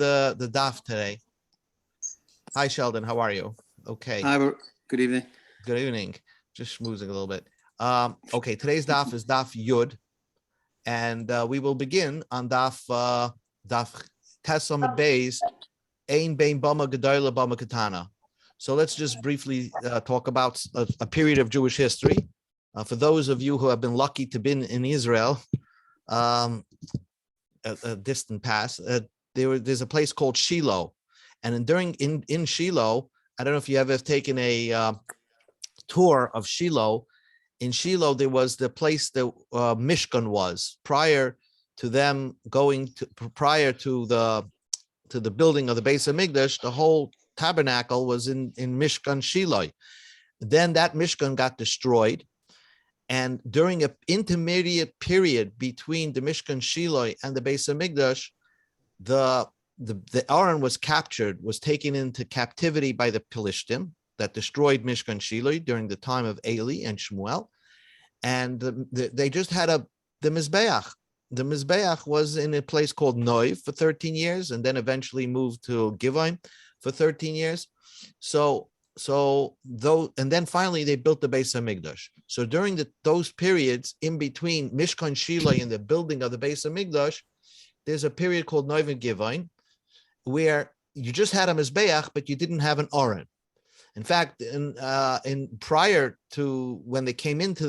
the daf today. Hi, Sheldon. How are you? Okay. Hi, good evening. Good evening. Just schmoozing a little bit. Okay, today's daf is Daf Yud, and we will begin on Daf Tesamid Beis Ein Bein Bama Gedola Bama Katana. So let's just briefly talk about a period of Jewish history. For those of you who have been lucky to be in Israel, a distant past, there's a place called Shiloh, and in Shiloh, I don't know if you ever taken a tour of Shiloh. In Shiloh, there was the place that Mishkan was prior to them prior to the building of the Beis Hamikdash. The whole tabernacle was in Mishkan Shiloh. Then that Mishkan got destroyed, and during an intermediate period between the Mishkan Shiloh and the Beis Hamikdash, the Aron was captured, was taken into captivity by the Pelishtim that destroyed Mishkan Shiloh during the time of Eli and Shmuel, and they just had the Mizbeach. The Mizbeach was in a place called Noiv for 13 years, and then eventually moved to Givon for 13 years. And then finally they built the Beis Hamikdash. So during those periods in between Mishkan Shiloh and the building of the Beis Hamikdash, there's a period called Noiv and Givon, where you just had a Mizbeach, but you didn't have an Aron. In fact, in prior to when they came into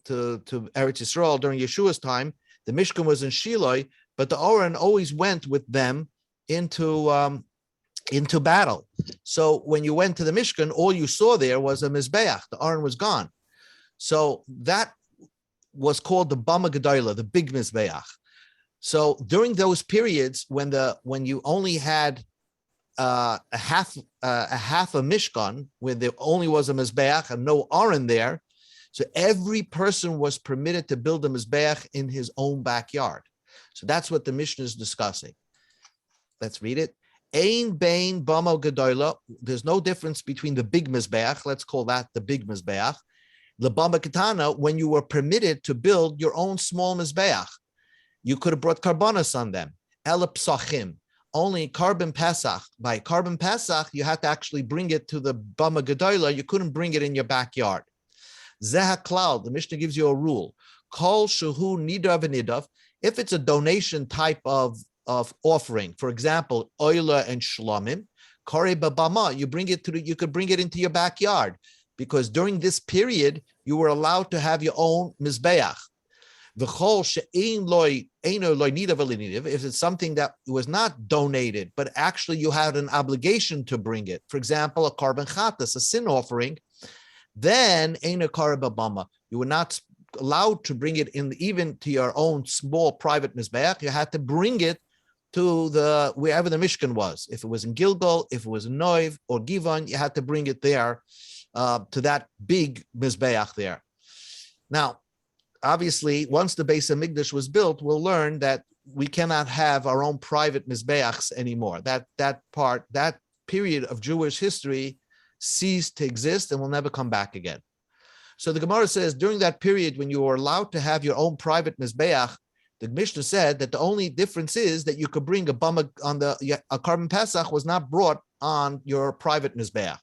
to Eretz Yisrael during Yeshua's time, the Mishkan was in Shiloh, but the Aron always went with them into battle. So when you went to the Mishkan, all you saw there was a Mizbeach. The Aron was gone. So that was called the Bama Gedola, the big Mizbeach. So during those periods when you only had a half a Mishkan, where there only was a Mizbeach and no Aron there, so every person was permitted to build a Mizbeach in his own backyard. So that's what the Mishnah is discussing. Let's read it. Ein bein bama gedola. There's no difference between the big Mizbeach. Let's call that the big Mizbeach. The bama katana, when you were permitted to build your own small Mizbeach. You could have brought karbanos on them. Ela psachim. Only carbon Pesach. By carbon Pesach, you had to actually bring it to the Bama Gedola. You couldn't bring it in your backyard. Zeh HaKlal, the Mishnah gives you a rule. Kol shehu nidav v'nidav. If it's a donation type of offering, for example, oila and shlomim, kare babama, you could bring it into your backyard, because during this period you were allowed to have your own mizbeach. If it's something that was not donated, but actually you had an obligation to bring it, for example, a carbon chatas, a sin offering, then eino kare babama, you were not allowed to bring it in even to your own small private mizbeach. You had to bring it to wherever the Mishkan was. If it was in Gilgal, if it was in Noiv or Givon, you had to bring it there to that big mizbeach there. Now, obviously, once the Beis Hamikdash was built, we'll learn that we cannot have our own private mizbeachs anymore. That period of Jewish history ceased to exist and will never come back again. So the Gemara says, during that period when you were allowed to have your own private mizbeach, the Mishnah said that the only difference is that you could bring a carbon Pesach was not brought on your private mizbeach.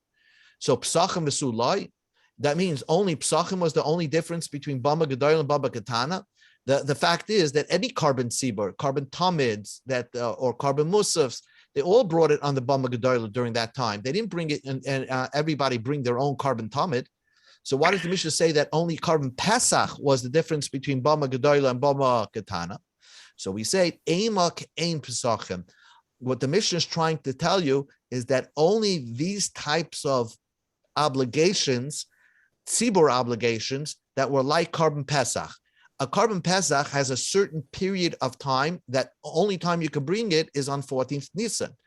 So psachim v'sulai, that means only psachim was the only difference between Bama Gedola and Bama Katana. The fact is that any carbon sibur, carbon tamids, or carbon musafs, they all brought it on the Bama Gedola during that time. They didn't bring it, and everybody bring their own carbon tamid. So why does the Mishnah say that only carbon Pesach was the difference between Bama Gedola and Bama Katana? So we say Eimak Ein Pesachim. What the Mishnah is trying to tell you is that only these types of obligations, tzibur obligations, that were like carbon Pesach. A carbon Pesach has a certain period of time that only time you can bring it is on 14th Nisan.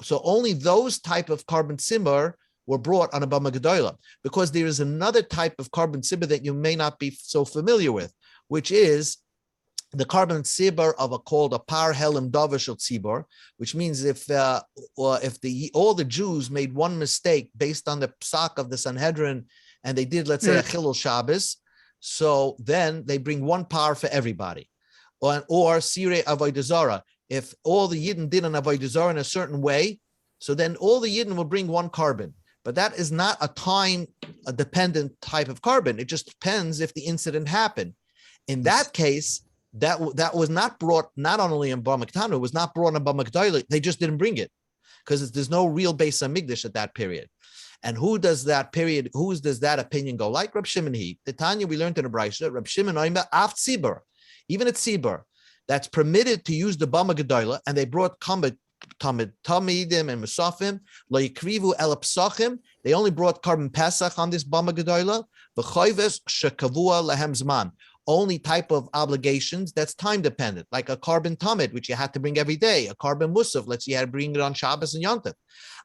So only those type of carbon simmer were brought on a Bama Gedola, because there is another type of carbon simmer that you may not be so familiar with, which is the carbon sibur called a par helim davish tzibur, which means if all the Jews made one mistake based on the psak of the Sanhedrin, and they did, let's say, a chilul Shabbos, so then they bring one par for everybody. Or sirei avodah zara. if all the Yidden did an Avodah Zarah in a certain way, so then all the Yidden will bring one carbon. But that is not a dependent type of carbon. It just depends if the incident happened. In that case, that was not brought not only in Bar Miktana, it was not brought in Bar Mikdaila. They just didn't bring it because there's no real Beis Hamikdash at that period. And who does that opinion go like? Reb Shimon he. The Tanya we learned in the Brayso, Reb Shimon oima af tzibur, even at tzibur, that's permitted to use the Bama Gedola, and they brought Tamidim and Musafim, lo yikrivu el psachim. They only brought carbon Pesach on this Bama Gedola. V'choyves shekavua lehem zman. Only type of obligations that's time dependent, like a carbon tamid, which you had to bring every day, a carbon musaf, let's say you had to bring it on Shabbos and Yom Tov.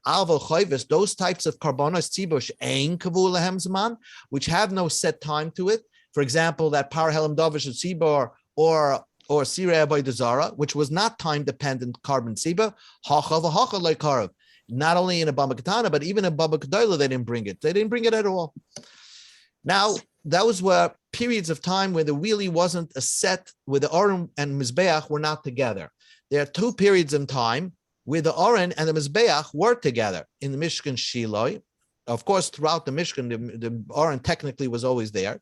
Alva choives, those types of carbonos tzibush ein kavu lehem zman, which have no set time to it. For example, that par helam davish tzibor or sirei avodah zara, which was not time dependent carbon tziba, hacha v'hacha like karav. Not only in a Baba Katana, but even in Baba Kedola, they didn't bring it. They didn't bring it at all. Now, those were periods of time where there really wasn't a set, where the Aron and Mizbeach were not together. There are two periods in time where the Aron and the Mizbeach were together. In the Mishkan Shiloh, of course, throughout the Mishkan, the Aron technically was always there.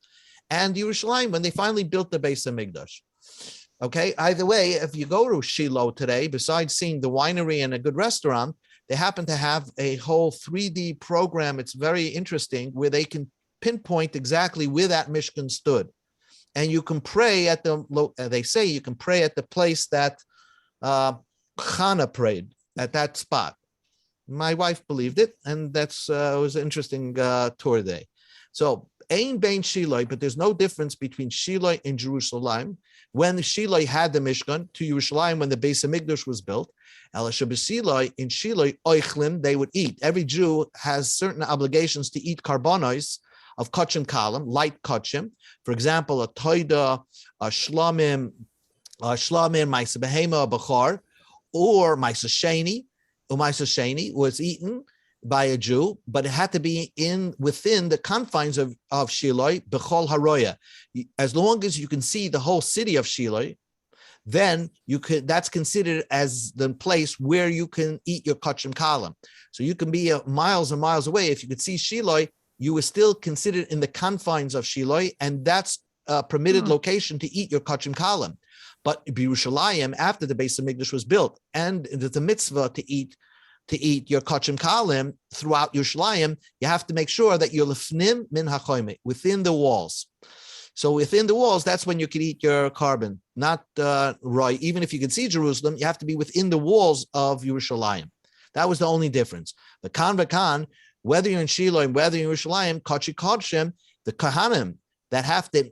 And Yerushalayim, when they finally built the Beis Hamikdash. Okay, either way, if you go to Shiloh today, besides seeing the winery and a good restaurant, they happen to have a whole 3D program. It's very interesting where they can pinpoint exactly where that Mishkan stood. And you can pray at they say you can pray at the place that Chana prayed, at that spot. My wife believed it, and it was an interesting tour day. So, Ein Bein Shiloh, but there's no difference between Shiloh and Jerusalem. When Shiloh had the Mishkan, to Yerushalayim when the Beis Hamikdash was built, in Shiloh, Oichlim, they would eat. Every Jew has certain obligations to eat karbonos of kachim kalim, light kachim. For example, a toida, a shlamim, ma'isa behema, bachar, or ma'isa sheni was eaten by a Jew, but it had to be within the confines of Shiloh, bechol haroya. As long as you can see the whole city of Shiloh, then that's considered as the place where you can eat your kachim kalim. So you can be miles and miles away. If you could see Shiloh, you were still considered in the confines of Shiloh, and that's a permitted location to eat your kachim kalim. But Yerushalayim, after the Beis Hamikdash was built, and there's a mitzvah to eat your kachim kalim throughout Yerushalayim, you have to make sure that you're lefnim min hachoyme, within the walls. So within the walls, that's when you can eat your carbon, not right. Even if you can see Jerusalem, you have to be within the walls of Yerushalayim. That was the only difference. The kan, whether you're in Shiloh and whether you're in Yerushalayim, kachi kodshim, the kahanim that have to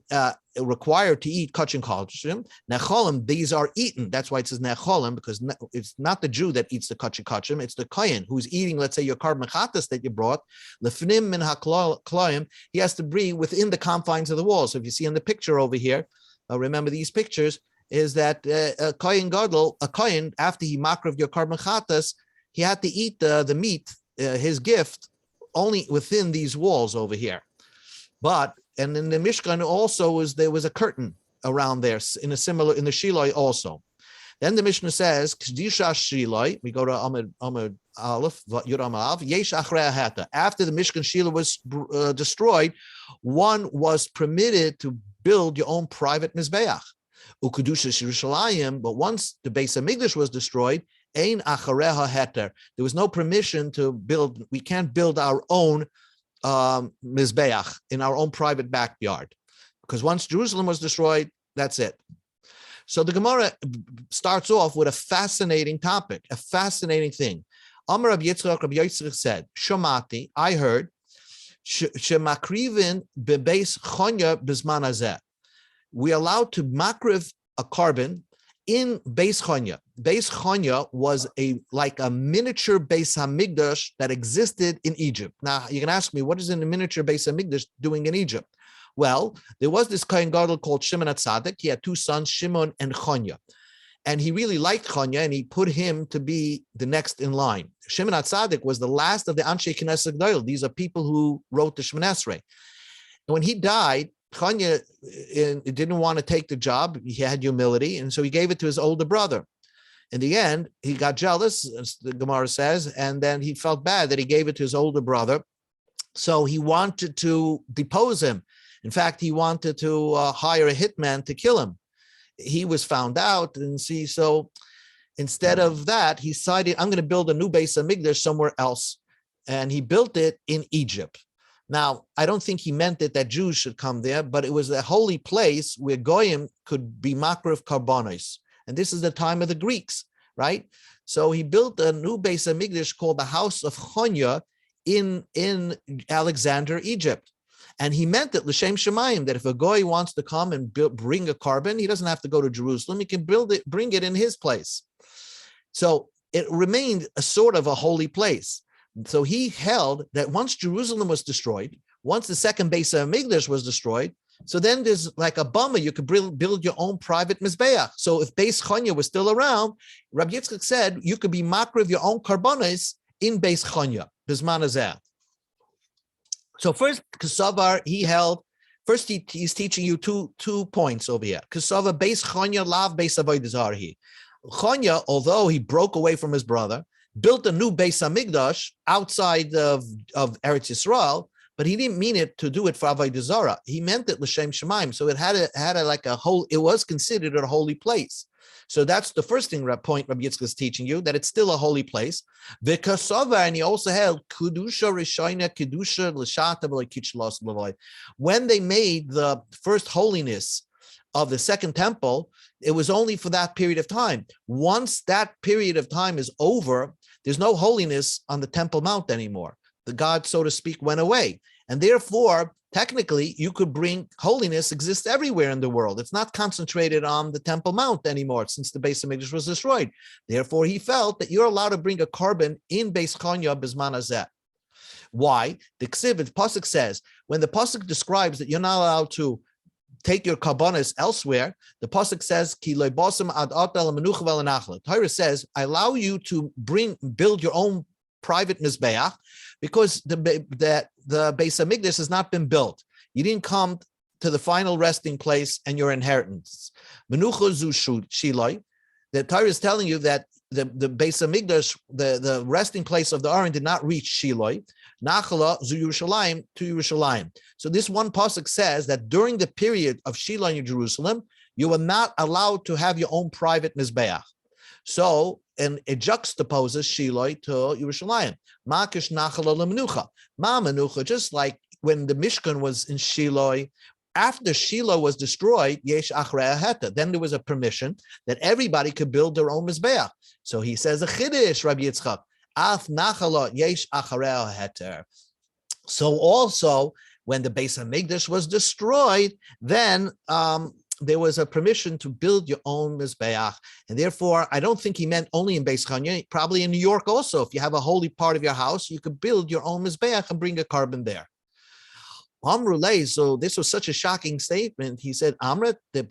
required to eat kachim kodshim, necholim, these are eaten. That's why it says necholim, because it's not the Jew that eats the kachim kodshim, it's the kohen who's eating, let's say, your carbon chatas that you brought. Lefnim min hakloim, he has to be within the confines of the wall. So if you see in the picture over here, remember these pictures, is that a kohen gadol, a kohen, after he makriv your carbon chatas, he had to eat the meat, his gift, only within these walls over here. And in the Mishkan also there was a curtain around there in the Shiloh also. Then the Mishnah says, Kedisha Shiloh, we go to Amud Aleph, Yud Amud Aleph, Yesh Achrei Hata. After the Mishkan Shiloh was destroyed, one was permitted to build your own private Mizbeach. Ukedusha Yerushalayim, but once the Beis Hamikdash was destroyed, Ein Achareha Heter. There was no permission to build, we can't build our own Mizbeach in our own private backyard, because once Jerusalem was destroyed, that's it. So the Gemara starts off with a fascinating topic, a fascinating thing. Amar Rabbi Yitzchak said, Shomati, I heard, Shemakrivin bebeis chonya bizman hazeh. We're allowed to makriv a carbon in Beis Chonya. Beis Chonya was like a miniature Beis Hamikdash that existed in Egypt. Now, you can ask me, what is a miniature Beis Hamikdash doing in Egypt? Well, there was this Kohen Gadol called Shimon HaTzadik. He had two sons, Shimon and Chonya. And he really liked Chonya, and he put him to be the next in line. Shimon HaTzadik was the last of the Anshe Knesset Gadol. These are people who wrote the Shemoneh Esrei. And when he died, Chonya didn't want to take the job. He had humility, and so he gave it to his older brother. In the end, he got jealous, as the Gemara says, and then he felt bad that he gave it to his older brother. So he wanted to depose him. In fact, he wanted to hire a hitman to kill him. He was found out, and see, so instead of that, he decided, I'm going to build a new Beis Hamikdash somewhere else. And he built it in Egypt. Now, I don't think he meant it that Jews should come there, but it was a holy place where Goyim could be makriv karbonos. And this is the time of the Greeks, right? So he built a new Beis Hamikdash called the House of Chonya in Alexander, Egypt. And he meant it l'shem shemayim, that if a goy wants to come and bring a carbon, he doesn't have to go to Jerusalem. He can bring it in his place. So it remained a sort of a holy place. So he held that once Jerusalem was destroyed, once the second Beis Hamikdash was destroyed, so then there's like a bummer, you could build your own private mizbeach. So if Beis Chonya was still around, Rabbi Yitzchak said you could be makriv your own karbonos in Beis Chonya, bizman hazeh. So first, Kesavar, he held, first he's teaching you two points over here. Kesavar, Beis Chonya, lav Beis Avodah Zarah. Chonya, although he broke away from his brother, built a new Beis Hamikdash outside of Eretz Yisrael, but he didn't mean it to do it for Avodah Zarah. He meant it l'shem shemaim. So it had a whole, it was considered a holy place. So that's the first point Rabbi Yitzchak is teaching you, that it's still a holy place. V'kasava, and he also held kedusha rishayna kedusha l'shata v'leikich los l'voy. When they made the first holiness of the second temple, it was only for that period of time. Once that period of time is over, there's no holiness on the Temple Mount anymore. The God, so to speak, went away. And therefore, technically, you could bring holiness exists everywhere in the world. It's not concentrated on the Temple Mount anymore since the Beis Hamikdash was destroyed. Therefore, he felt that you're allowed to bring a carbon in Beis Chonya bizman hazeh. Why? The Pasuk says, when the Pasuk describes that you're not allowed to take your karbonos elsewhere, the pasuk says, "Ki lo bosim ad atal menucha ve'lenachla." Torah says, "I allow you to build your own private mizbeach, because the Beis Hamikdash has not been built. You didn't come to the final resting place and your inheritance. Menucha zu shiloi." The Torah is telling you that the Beis Hamikdash, the resting place of the Aron, did not reach Shiloi. Nachala zu Yerushalayim to Yerushalayim. So this one pasuk says that during the period of Shiloh in Jerusalem, you were not allowed to have your own private mizbeach. So, and it juxtaposes Shiloh to Yerushalayim. Makish nachala lemenucha. Ma menucha, just like when the Mishkan was in Shiloh, after Shiloh was destroyed, yesh achrei heta. Then there was a permission that everybody could build their own mizbeach. So he says a chiddush, Rabbi Yitzchak. Af nachala yesh achrei heter. So also, when the Beis Hamikdash was destroyed, then there was a permission to build your own mizbeach, and therefore, I don't think he meant only in Beis Chonya. Probably in New York also, if you have a holy part of your house, you could build your own mizbeach and bring a carbon there. Amrulay, so this was such a shocking statement. He said, Amrit, the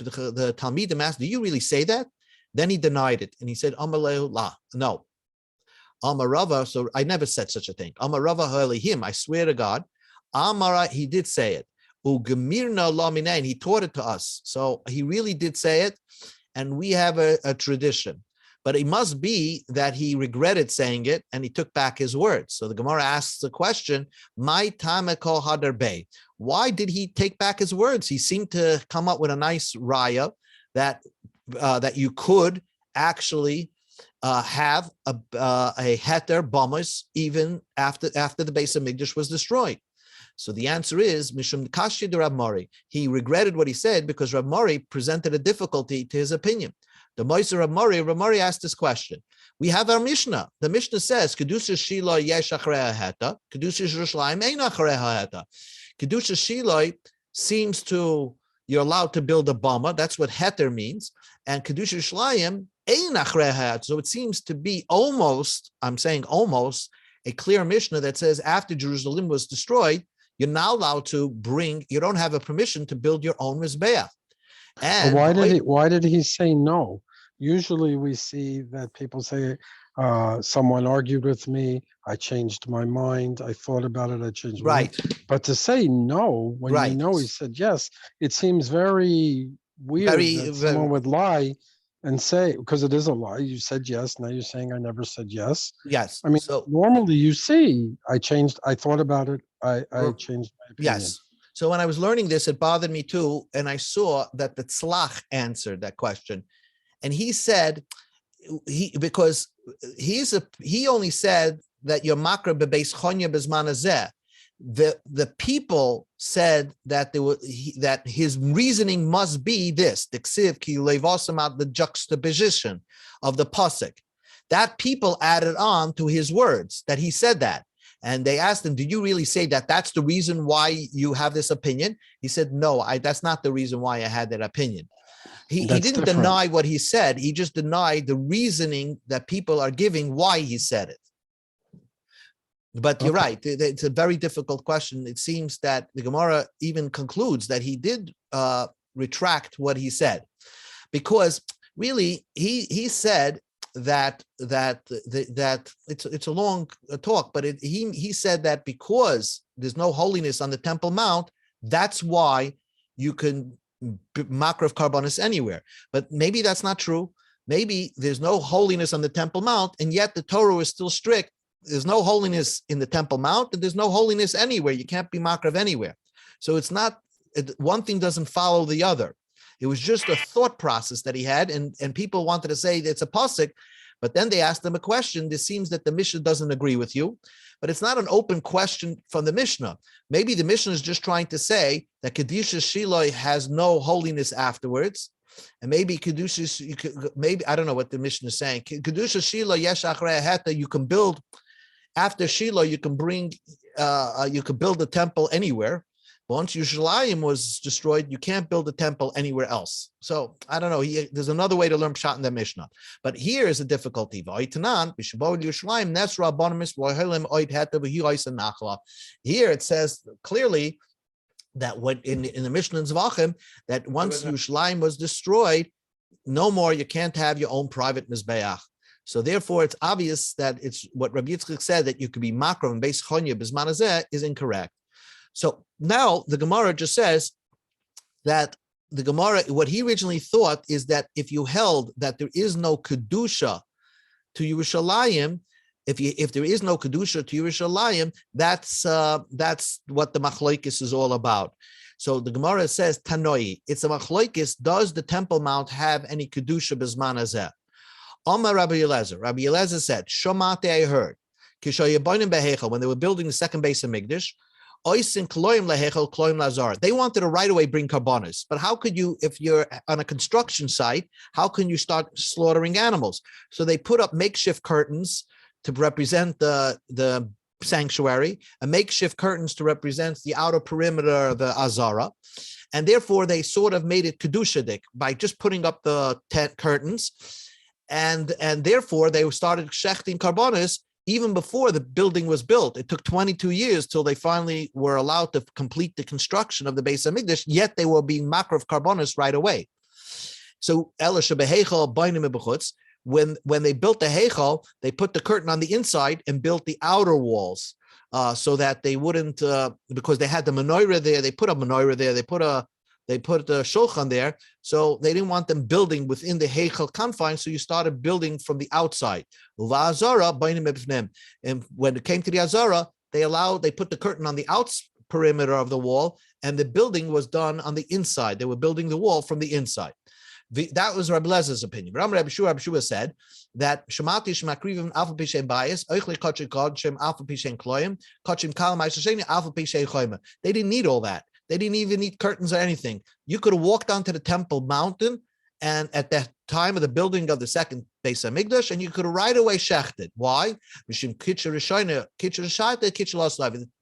Talmidim asked, do you really say that? Then he denied it. And he said, Amalei la, no. Amarava, so I never said such a thing. Amarava ha'elihim, I swear to God. Amara, he did say it. Ugemirna la minayin, he taught it to us. So he really did say it. And we have a tradition. But it must be that he regretted saying it and he took back his words. So the Gemara asks the question, "My tamekol hadarbe." Why did he take back his words? He seemed to come up with a nice raya that you could actually have a heter bamus even after the Beis Hamikdash was destroyed. So the answer is Mishum Kashi de Rab Mari. He regretted what he said because Rab Mari presented a difficulty to his opinion. The Moiser Rab Mari asked this question. We have our Mishnah. The Mishnah says, Kedusha Shiloh yesh achrei heta, Kedusha Yerushalayim ein achrei heta. Kedusha Shiloh seems to, you're allowed to build a bama. That's what heter means. And Kedusha Yerushalayim ein achrei heta. So it seems to be almost, I'm saying almost, a clear Mishnah that says after Jerusalem was destroyed, you're now allowed to you don't have a permission to build your own mizbeach. And why did he say no? Usually we see that people say, someone argued with me, I changed my mind, I thought about it, I changed my mind. But to say no, when you know he said yes, it seems very weird that someone would lie and say, because it is a lie. You said yes. Now you're saying I never said yes. Yes. I mean, So normally you see, I thought about it. I changed my opinion. yes. So when I was learning this, it bothered me too. And I saw that the Tzlach answered that question. And he said, because he only said that your makra bebeis chonya bezman hazeh. The people said that that his reasoning must be this: the ksiv ki levasamat, the juxtaposition of the pasuk. That people added on to his words that he said that, and they asked him, "Did you really say that? That's the reason why you have this opinion?" He said, "No, that's not the reason why I had that opinion." He didn't deny what he said. He just denied the reasoning that people are giving why he said it. But you're right. It's a very difficult question. It seems that the Gemara even concludes that he did retract what he said, because really he said that it's a long talk, but he said that because there's no holiness on the Temple Mount, that's why you can makra of karbonis anywhere. But maybe that's not true. Maybe there's no holiness on the Temple Mount, and yet the Torah is still strict. There's no holiness in the Temple Mount, and there's no holiness anywhere. You can't be makra anywhere. So it's not, one thing doesn't follow the other. It was just a thought process that he had, and people wanted to say it's a pasuk, but then they asked him a question. It seems that the Mishnah doesn't agree with you, but it's not an open question from the Mishnah. Maybe the Mishnah is just trying to say that Kedusha Shiloi has no holiness afterwards, and maybe Kedusha, maybe, I don't know what the Mishnah is saying. Kedusha Shiloi yesh achrei heta, you can build, after Shiloh, you can build a temple anywhere. Once Yerushalayim was destroyed, you can't build a temple anywhere else. So I don't know. There's another way to learn Pshat in the Mishnah. But here is a difficulty. Here it says clearly that when in the Mishnah in Zvachim, that once Yerushalayim was destroyed, no more, you can't have your own private Mizbeach. So therefore, it's obvious that it's what Rabbi Yitzchak said, that you could be makro and base chonya b'zman hazeh, is incorrect. So now the Gemara just says that the Gemara, what he originally thought is that if you held that there is no kedusha to Yerushalayim, if there is no kedusha to Yerushalayim, that's what the machlokes is all about. So the Gemara says tanoi, it's a machlokes. Does the Temple Mount have any kedusha b'zman hazeh? Omar Rabbi Eliezer. Rabbi Eliezer said, Shomate, I heard, when they were building the second base of Migdash, they wanted to right away bring karbonos. But how could you, if you're on a construction site, how can you start slaughtering animals? So they put up makeshift curtains to represent the sanctuary, and makeshift curtains to represent the outer perimeter of the Azara. And therefore, they sort of made it kedushadik by just putting up the tent curtains. And therefore, they started shechting karbonos even before the building was built. It took 22 years till they finally were allowed to complete the construction of the Beis Hamikdash, yet they were being makra of karbonos right away. So, when they built the heichal, they put the curtain on the inside and built the outer walls so that they wouldn't, because they had the menorah there, they put a menorah there, they put the shulchan there, so they didn't want them building within the heichal confines, so you started building from the outside. And when it came to the Azara, they put the curtain on the outs perimeter of the wall, and the building was done on the inside. They were building the wall from the inside. That was Rabbi Lezer's opinion. Rabbi Shua said that Shemati Shemakrivim Alpha Pishen Bias, Oichle Kotchik God, Shem Alpha Pishen Kloim, Kotchim Kalamai Shasheni, Alpha Pishen Choima. They didn't need all that. They didn't even need curtains or anything. You could have walked onto the Temple Mountain, and at that time of the building of the second Beis Hamikdash, and you could have right away shechted. Why? The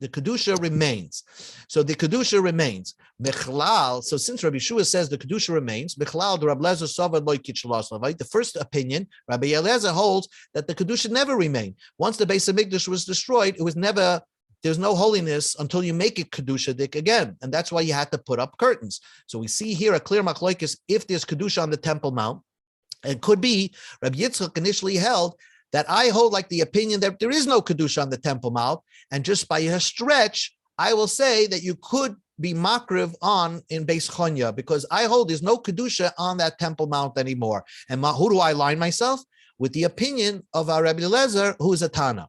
Kedusha remains. So the Kedusha remains. So since Rabbi Shua says the Kedusha remains, the first opinion, Rabbi Eliezer holds that the Kedusha never remained. Once the Beis Hamikdash was destroyed, it was never, there's no holiness until you make it Kedusha-dik again. And that's why you had to put up curtains. So we see here a clear machlokes if there's Kedusha on the Temple Mount. It could be Rabbi Yitzchak initially held that I hold like the opinion that there is no Kedusha on the Temple Mount. And just by a stretch, I will say that you could be makriv on in Beis Chonya, because I hold there's no kedusha on that Temple Mount anymore. And who do I align myself? With the opinion of our Rabbi Eliezer, who is a Tana.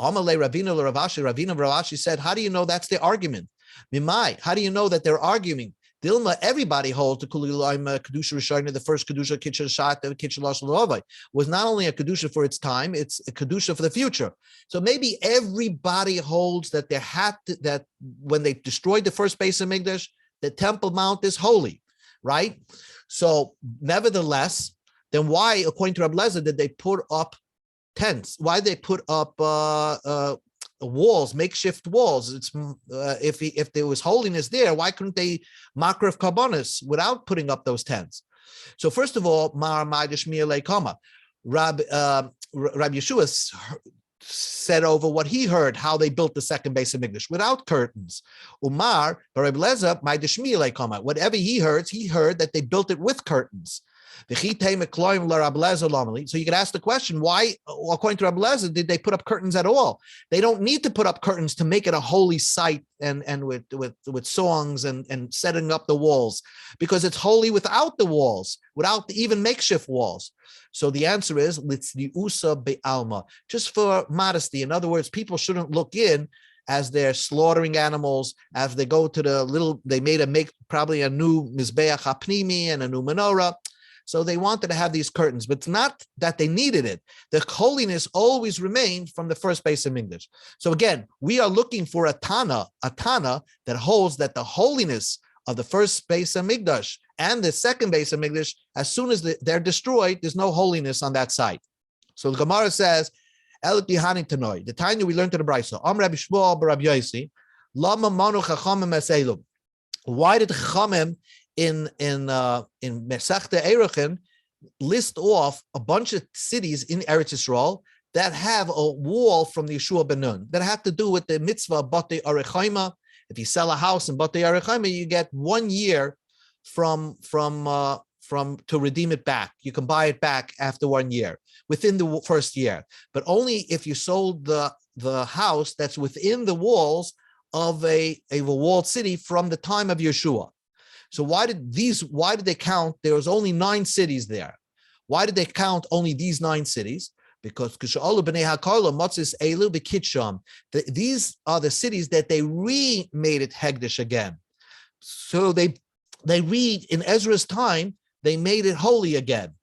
Amalei Ravina Ravashi, Ravina Ravashi said, how do you know that's their argument? Mimai, how do you know that they're arguing? Dilma, everybody holds the Kulilaim Kedusha Rishayna, the first Kedusha Kitchen Shat, the Kitchen Lashlovai, was not only a Kedusha for its time, it's a Kedusha for the future. So maybe everybody holds that that when they destroyed the first base of Mikdash, the Temple Mount is holy, right? So nevertheless, then why, according to Rabbi Lezer, did they put up tents? Why did they put up walls, makeshift walls? It's if there was holiness there, why couldn't they makrav karbonis without putting up those tents? So first of all, Rabbi Yeshua said over what he heard, how they built the second base of Mikdash without curtains. Umar, Rabbi Lezer, whatever he heard that they built it with curtains. So you could ask the question, why, according to Rabbi Lezer, did they put up curtains at all? They don't need to put up curtains to make it a holy site and with songs and setting up the walls, because it's holy without the walls, without even makeshift walls. So the answer is litzniusa be'alma, just for modesty. In other words, people shouldn't look in as they're slaughtering animals, as they go to they make probably a new mizbeach hapnimi and a new menorah. So they wanted to have these curtains, but it's not that they needed it. The holiness always remained from the first base of Mikdash. So again, we are looking for a Tana that holds that the holiness of the first base of Mikdash and the second base of Mikdash, as soon as they're destroyed, there's no holiness on that site. So the Gemara says, the Tanya we learned to the Brisa, Rabbi Shmuel Rabbi Yosi, Lama Manu Chachamim Eselum. Why did Chachamim in Mesachta Erechin list off a bunch of cities in Eretz Yisrael that have a wall from the Yeshua ben Nun that have to do with the mitzvah Batei Arechaima? If you sell a house in Batei Arechaima, you get 1 year from to redeem it back. You can buy it back after 1 year, within the first year, but only if you sold the house that's within the walls of a walled city from the time of Yeshua. So why did they count? There was only 9 cities there. Why did they count only these 9 cities? Because these are the cities that they remade it Hegdish again. So they read in Ezra's time, they made it holy again.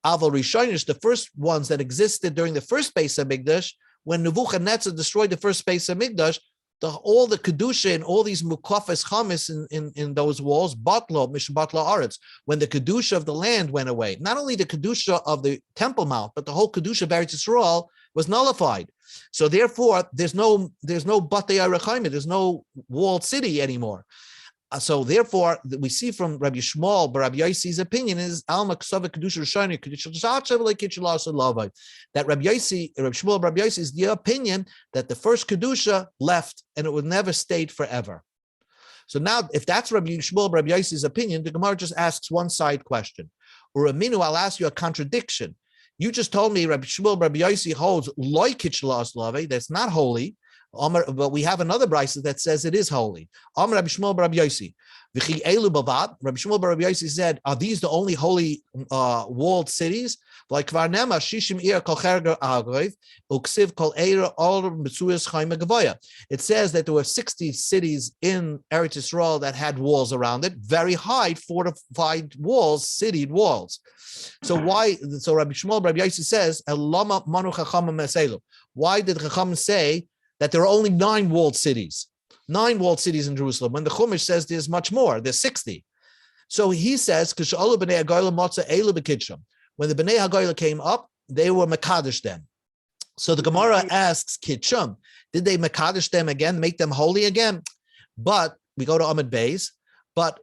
Aval Rishonish, the first ones that existed during the first base of Mikdash, when Nebuchadnezzar destroyed the first base of Mikdash, all the kedusha and all these mukafes chamis in those walls, batlo mishbatla aretz, when the kedusha of the land went away, not only the kedusha of the Temple Mount, but the whole kedusha of Eretz Yisrael was nullified. So therefore, there's no batei arechaim, there's no walled city anymore. So therefore, we see from Rabbi Shmuel, but Rabbi Yossi's opinion is Alma Ksava Kedusha Rishayna that Rabbi Shmuel, Rabbi Yossi is the opinion that the first Kedusha left and it would never stayed forever. So now, if that's Rabbi Shmuel, Rabbi Yossi's opinion, the Gemara just asks one side question. Uraminu, I'll ask you a contradiction. You just told me Rabbi Shmuel, Rabbi Yossi holds loy kitchlas lave, that's not holy. But we have another brisa that says it is holy. Rabbi Shmuel Rabbi Yossi. Rabbi Shmuel Rabbi Yossi said, are these the only holy walled cities? Like Varnema, Shishim Ir Kol Cherger Agrev, Uksiv Kol Eira All Mitzuas Chaim Gavoya. It says that there were 60 cities in Eretz Yisrael that had walls around it, very high fortified walls, citied walls. So why? So Rabbi Shmuel Rabbi Yossi says, Elama Manu Chachamim Eselu. Why did Chachamim say that there are only 9 walled cities? 9 walled cities in Jerusalem, when the Chumash says there's much more, there's 60. So he says, when the Bnei HaGoyla came up, they were Mekadesh them. So the Gemara asks, Kitchum, did they Mekadesh them again, make them holy again? But we go to Amud Beis, but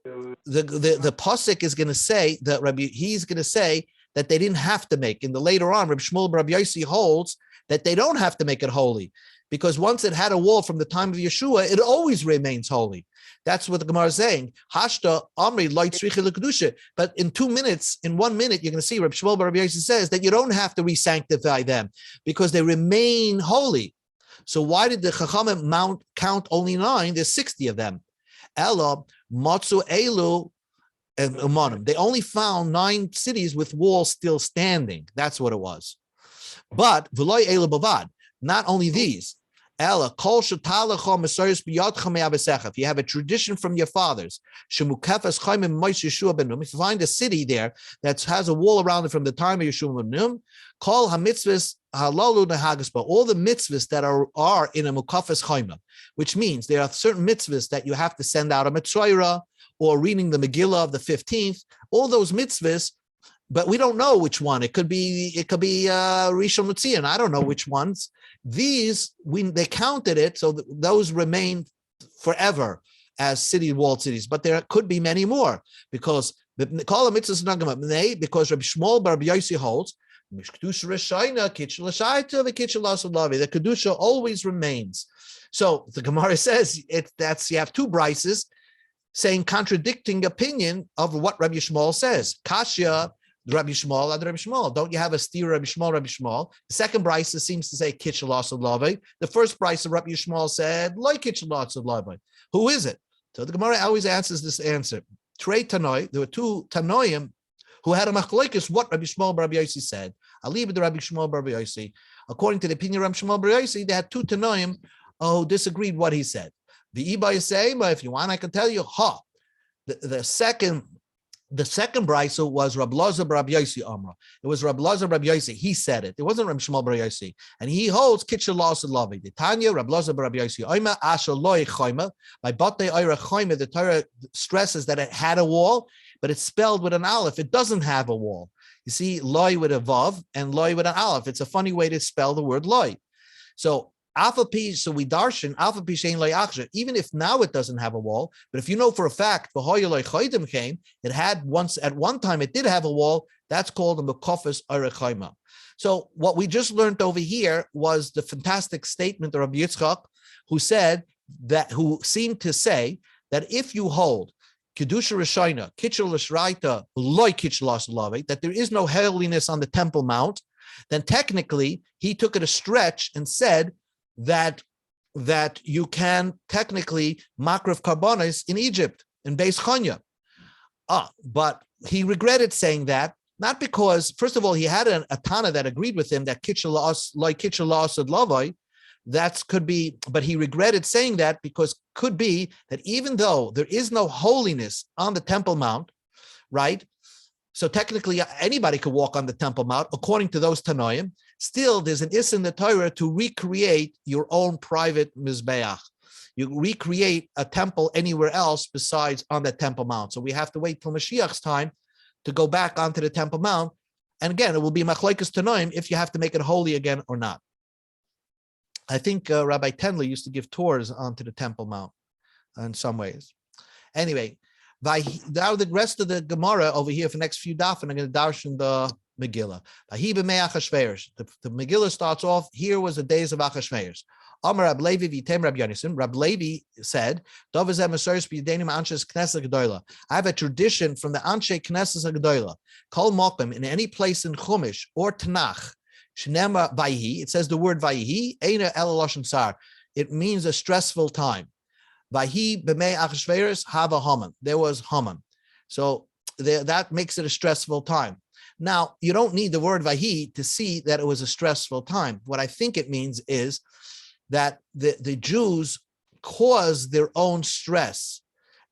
the Pasuk is going to say that he's going to say that they didn't have to make. In the later on, Rabbi Shmuel Rabbi Yossi holds that they don't have to make it holy, because once it had a wall from the time of Yeshua, it always remains holy. That's what the Gemara is saying. Hashta Amri Light Kedusha. But in 1 minute, you're going to see Rabbi Shmuel Rabbi Yossi says that you don't have to re-sanctify them because they remain holy. So why did the Chachamim count only 9? There's 60 of them. Ella Matsu Elu and Umanim. They only found 9 cities with walls still standing. That's what it was. But V'loy Elu Bavad, not only these. Ella Kol Shetalecha Mesoris B'Yadcha Me'abesecha. If you have a tradition from your fathers, Shemukefes Chaimim Mois Yeshua ben Num. If you find a city there that has a wall around it from the time of Yeshua ben Num, Kol HaMitzvahs Halalu Nehagaspa. All the mitzvahs that are in a Mukafes Chaimim, which means there are certain mitzvahs that you have to send out a Mitzrayah or reading the Megillah of the 15th. All those mitzvahs. But we don't know which one. It could be Rishon LeZion. I don't know which ones. These they counted it, so those remain forever as walled cities. But there could be many more because the Kol HaMitzvahs Nagama because Rabbi Shmuel bar Rabbi Yossi holds the kedusha always remains. So the Gemara says you have 2 brises saying contradicting opinion of what Rabbi Shmuel says. Kashya. Rabbi Shmuel, Rabbi Shmuel. Don't you have a steer, Rabbi Shmuel, Rabbi Shmuel? The second brisa seems to say kitchelas of lave. The first brisa, Rabbi Shmuel said like kitchelas of lave. Who is it? So the Gemara always answers this answer. Trei Tanoi. There were 2 Tanoim who had a machlokes what Rabbi Shmuel Rabbi Yossi said. I'll leave it to Rabbi Shmuel Rabbi Yossi. According to the opinion of Rabbi Shmuel Rabbi Yossi, they had 2 Tanoim who disagreed what he said. The Ibai say, but if you want, I can tell you. The second brisa was Rabbi Lazar Rabbi Yossi Amra. It was Rabbi Lazar Rabbi Yossi. He said it. It wasn't Rabbi Shmuel Rabbi Yossi. And he holds kitchelas and lavi. The Tanya Rabbi Lazar Rabbi Yossi Oima Asher Loi Chayma. By Batei Oira Chayma, the Torah stresses that it had a wall, but it's spelled with an aleph. It doesn't have a wall. You see, Loi with a vav and Loi with an aleph. It's a funny way to spell the word Loi. So Alpha P, so we darshan Alpha P shein loy achsher. Even if now it doesn't have a wall, but if you know for a fact v'hoyeloi chaydim came, it had once at one time it did have a wall. That's called a mekofes arechayma. So what we just learned over here was the fantastic statement of Rabbi Yitzchak, who seemed to say that if you hold kedusha rishayna kitchel l'shraita loy kitchelas lave, that there is no holiness on the Temple Mount, then technically he took it a stretch and said that you can technically makrav karbonis in Egypt in Beis Chanya. But he regretted saying that, not because, first of all, he had a Tana that agreed with him that kitchelas lavai, that could be, but he regretted saying that because could be that even though there is no holiness on the Temple Mount, right? So technically anybody could walk on the Temple Mount, according to those Tanoim. Still, there's an is in the Torah to recreate your own private mizbeach. You recreate a temple anywhere else besides on the Temple Mount. So we have to wait till Mashiach's time to go back onto the Temple Mount. And again, it will be machlokes Tanoim if you have to make it holy again or not. I think Rabbi Tenley used to give tours onto the Temple Mount in some ways. Anyway, now the rest of the Gemara over here for the next few daf, and I'm going to darshan the Megillah. The Megillah starts off, here was the days of Achashverosh. Amar Rab Levi v'yitem Rab Yonason. Rab Levi said, I have a tradition from the Anshe Knesset Gedola. Kol Mokim, in any place in Chumash or Tanakh, Shnema Vayhi, it says the word Vayhi, Eina El Lashon Sar. It means a stressful time. Vayhi b'mei Achashverosh hava Haman. There was Haman. So that makes it a stressful time. Now, you don't need the word Vayhi to see that it was a stressful time. What I think it means is that the Jews caused their own stress.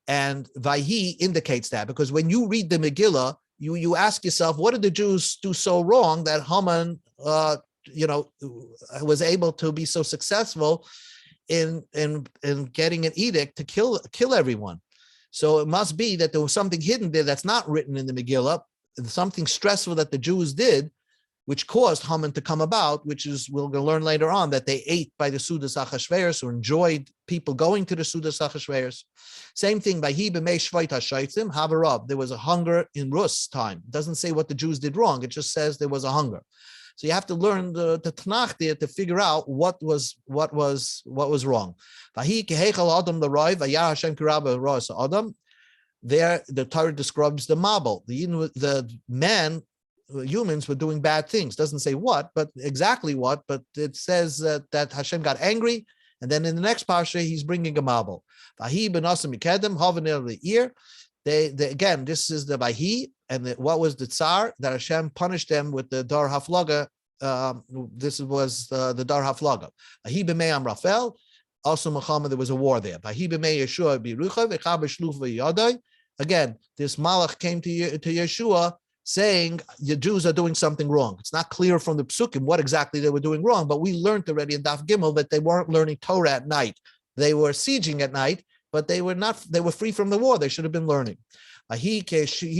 And Vayhi indicates that, because when you read the Megillah, you ask yourself, what did the Jews do so wrong that Haman was able to be so successful in getting an edict to kill everyone? So it must be that there was something hidden there that's not written in the Megillah, something stressful that the Jews did, which caused Haman to come about, which is, we're going to learn later on, that they ate by the Sudas Achashverosh, or enjoyed people going to the Sudas Achashverosh. Same thing, by He b'mei Shvait HaShaitzim, Havarab, there was a hunger in Rus time. It doesn't say what the Jews did wrong, it just says there was a hunger. So you have to learn the Tanakh there to figure out what was wrong. There, the Torah describes the Mabul. The men, humans, were doing bad things. Doesn't say what, but exactly what. But it says that Hashem got angry And then in the next parsha, he's bringing a mabel. Vahi benasim mikedem havanel the ear. They again, this is the Vahi, and what was the tsar that Hashem punished them with the Dar Haflaga. This was the Dar Haflaga. Vahi b'mei Amrafel. Also, Muhammad, there was a war there. Vahi b'mei Yeshua birucha v'chab shluf v'yadai. Again, this Malach came to Yeshua saying the Jews are doing something wrong. It's not clear from the Psukim what exactly they were doing wrong, but we learned already in Daf Gimel that they weren't learning Torah at night. They were sieging at night, but they were not. They were free from the war. They should have been learning. So that's a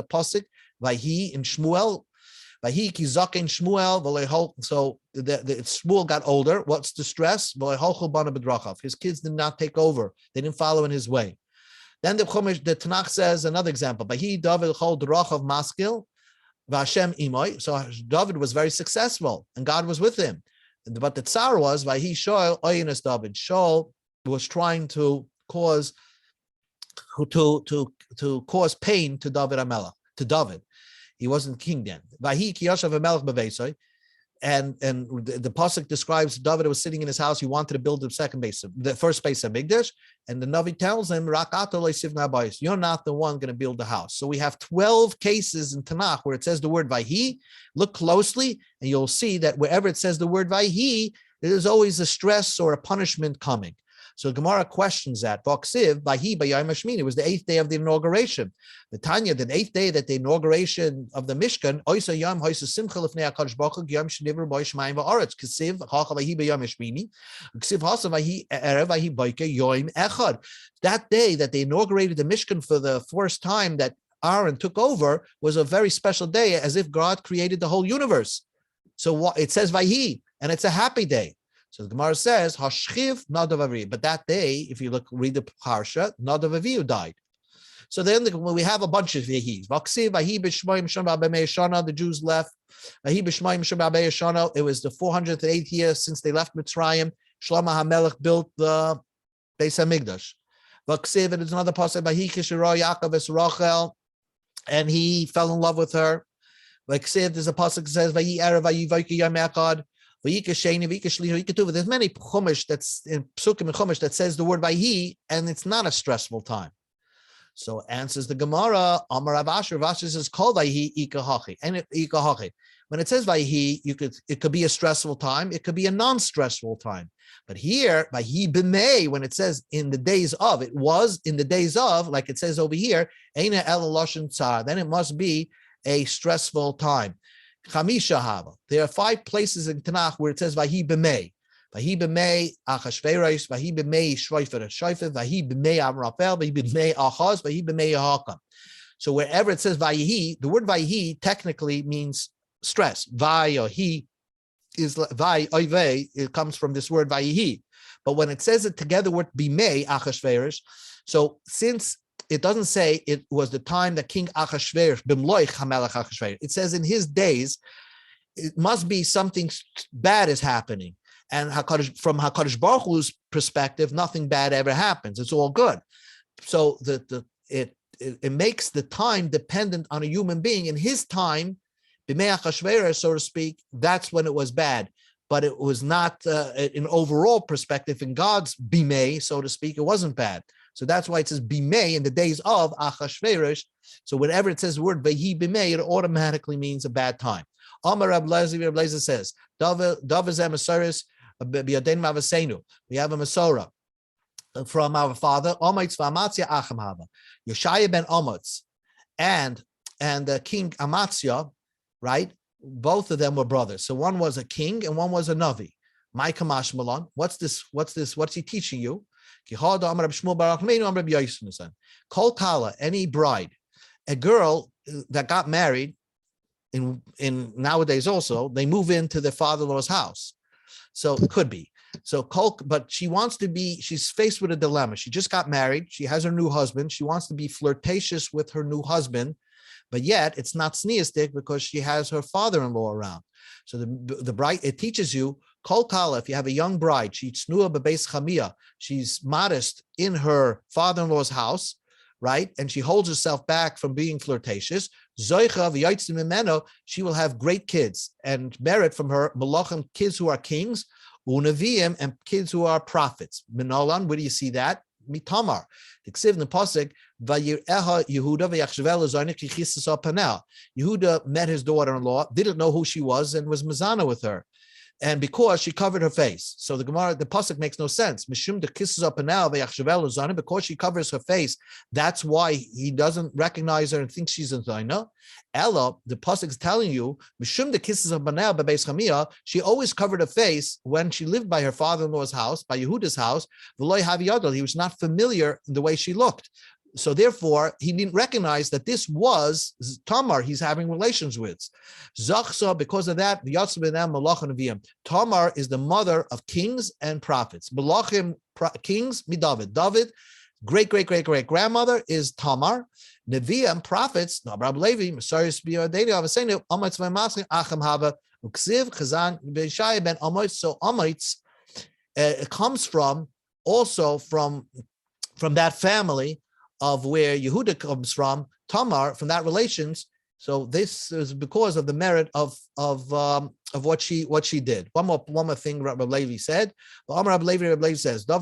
pasuk. Vahi in Shmuel. Vahi ki zaken Shmuel. So the Shmuel got older. What's the stress? His kids did not take over. They didn't follow in his way. Then the Tanakh says another example. Vahi David chol drachav maskil. Vashem imoy. So David was very successful, and God was with him. But the tsar was Vahi Shaul oyenes David. Shaul was trying to cause pain to David Amelech, to David. He wasn't king then. Vahi ki yashav hamelech b'veisoi. And the pasuk describes David was sitting in his house. He wanted to build the first base of Migdash, and the Navi tells him, "You're not the one going to build the house." So we have 12 cases in Tanakh where it says the word Vahi. Look closely, and you'll see that wherever it says the word Vahi, there's always a stress or a punishment coming. So Gemara questions that. Vaksiv Vahi b'yom hashmini. It was the 8th day of the inauguration. The Tanya, the 8th day that the inauguration of the Mishkan, Oisa Yom Hoisa Simcha Lefnei HaKadosh Baruch Hu Yom Sheniver Bo Shemaim Va'aretz Kesiv Chacha Vahi b'yom hashmini Kesiv Hasa Vahi Erev Vahi Boike Yom Echad. That day that they inaugurated the Mishkan for the first time that Aaron took over was a very special day, as if God created the whole universe. So it says Vahi, and it's a happy day. So the Gemara says, Hashchiv Nadav Avihu. But that day, if you read the Parsha, Nadav Avihu died. So then we have a bunch of Vahis. Vaksiv, Vahi b'shmoim shana b'mei shana, the Jews left. Vahi b'shmoim shana b'mei shana, it was the 408th year since they left Mitzrayim. Shlomo HaMelech built the Beis HaMikdash. Vaksiv, and there's another pasuk, Vahi kishiro Yaakov es Rachel, and he fell in love with her. Vaksiv, there's a pasuk that says, Vahi erev Vahi vayke yom echad. There's many chumash that's in Psukim and Chumash that says the word Vahi, and it's not a stressful time. So answers the Gemara, Amar Rav Asher, Rav Asher says, Kol Vahi ikahachi. And ikahachi. When it says Vahi, it could be a stressful time, it could be a non-stressful time. But here, Vahi b'mei, when it says in the days of, it was in the days of, like it says over here, Eina el loshen tsar, then it must be a stressful time. Chamisha hava. There are 5 places in Tanakh where it says Vahi b'mei. Vahi b'mei Achashverosh, Vahi b'mei Shloifer Shoifer, Vahi b'mei Amrapel, Vahi b'mei Ahaz, Vahi b'mei Yahakam. So wherever it says Vahi, the word Vahi technically means stress. Vahi is Vahi, it comes from this word Vahi. But when it says it together with b'mei Achashverosh, so since it doesn't say it was the time that King Achashverosh, Bimloich HaMelech Achashverosh. It says in his days, it must be something bad is happening. And from HaKadosh Baruch Hu's perspective, nothing bad ever happens. It's all good. So it makes the time dependent on a human being. In his time, Bimei Achashverosh, so to speak, that's when it was bad. But it was not, in overall perspective, in God's Bimei, so to speak, it wasn't bad. So that's why it says bimei in the days of Achashverosh. So whenever it says the word Vahi bimei, it automatically means a bad time. Amar Rab Lezer says, we have a Masorah from our father, Yeshaya ben Amatz, and King Amatzia, right? Both of them were brothers. So one was a king and one was a Navi. My Kamash Malon. What's this? What's he teaching you? Kol Kala, any bride, a girl that got married in nowadays also, they move into their father-in-law's house. So it could be. So but she's faced with a dilemma. She just got married. She has her new husband. She wants to be flirtatious with her new husband, but yet it's not sneistic because she has her father-in-law around. So the bride, it teaches you, Kol Kala, if you have a young bride, she's modest in her father-in-law's house, right? And she holds herself back from being flirtatious. Zoicha v'yotzim mimeno, she will have great kids and merit from her malachim, kids who are kings, uneviim, and kids who are prophets. Minolan, where do you see that? Mitamar. Ksiv in the pasuk, vayireha Yehuda v'yachshavel zonik chichis panel. Yehuda met his daughter-in-law, didn't know who she was, and was mazana with her. And because she covered her face. So the Gemara, the pasuk makes no sense. Mishum the kisses up and now because she covers her face, that's why he doesn't recognize her and thinks she's a Zaina. Ella, the pasuk is telling you, Mishum the kisses up and now bebeis chamia, she always covered her face when she lived by her father-in-law's house, by Yehuda's house. V'loy haviyadol, he was not familiar in the way she looked. So therefore, he didn't recognize that this was Tamar he's having relations with. Zachsa, because of that, Tamar is the mother of kings and prophets. Malachim, kings, David. David, great grandmother is Tamar. Nevi'im, prophets, Nabrab Levi, Messias Biyadeni, Avasenu, Amitz V'Maskin, Achim Hava, Uksiv, Chazan, Beishai ben Amitz. So Amitz, it comes from that family of where Yehuda comes from, Tamar, from that relations. So this is because of the merit of what she did. One more thing Rabbi Levi said. Rabbi Levi says, the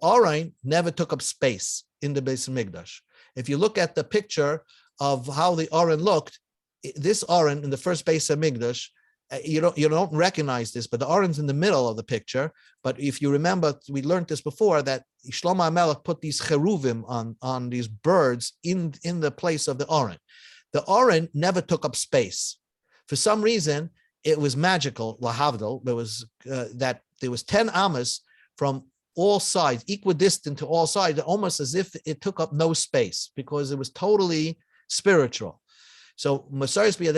Orain never took up space in the Beis Hamikdash. If you look at the picture of how the Orain looked, this Orain in the first Beis Hamikdash, you don't recognize this, but the Aron's in the middle of the picture. But if you remember, we learned this before, that Shlomo HaMelech put these cheruvim on these birds in the place of the Aron. The Aron never took up space. For some reason, it was magical, lahavdil. There was 10 amas from all sides, equidistant to all sides, almost as if it took up no space, because it was totally spiritual. So the place where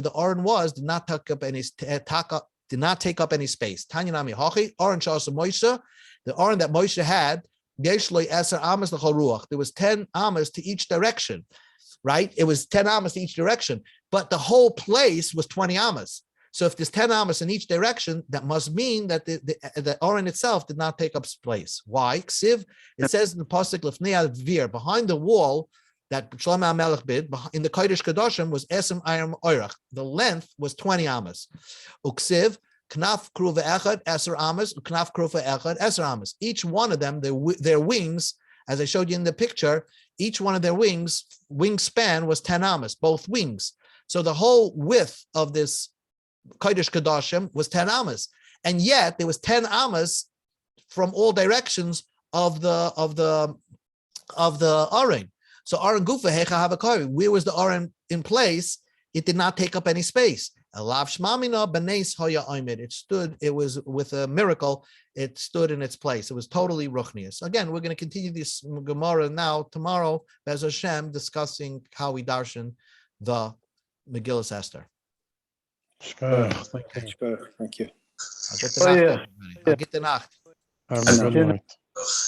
the Aron was did not take up any space. The Aron that Moshe had, there was 10 amas to each direction, right? It was 10 amas to each direction, but the whole place was 20 amas. So if there's 10 amas in each direction, that must mean that the Aron itself did not take up space. Why? Ksiv, it says in the pasuk Lefnei Advir, behind the wall that Shlomo HaMelech bid, in the Kodesh Kedoshim was Esem Ayam Oirach. The length was 20 amas. Uksiv, Knaf Kruva Echad, Eser amas, Knaf Kruva Echad, Eser amas. Each one of them, their wings, as I showed you in the picture, each one of their wingspan was 10 amas, both wings. So the whole width of this Kodesh Kedoshim was 10 amas, and yet there was 10 amas from all directions of the Aron. So Aron Gufa Hecha Havakari, where was the Aron in place? It did not take up any space. Elav Shmamina Benes Hoya Oimid. It stood. It was with a miracle. It stood in its place. It was totally ruchnius. Again, we're going to continue this Gemara now tomorrow, Bez Hashem, discussing how we darshan the Megillah Esther. Thank you. Thank you. I'll get the Nacht. Have a good night.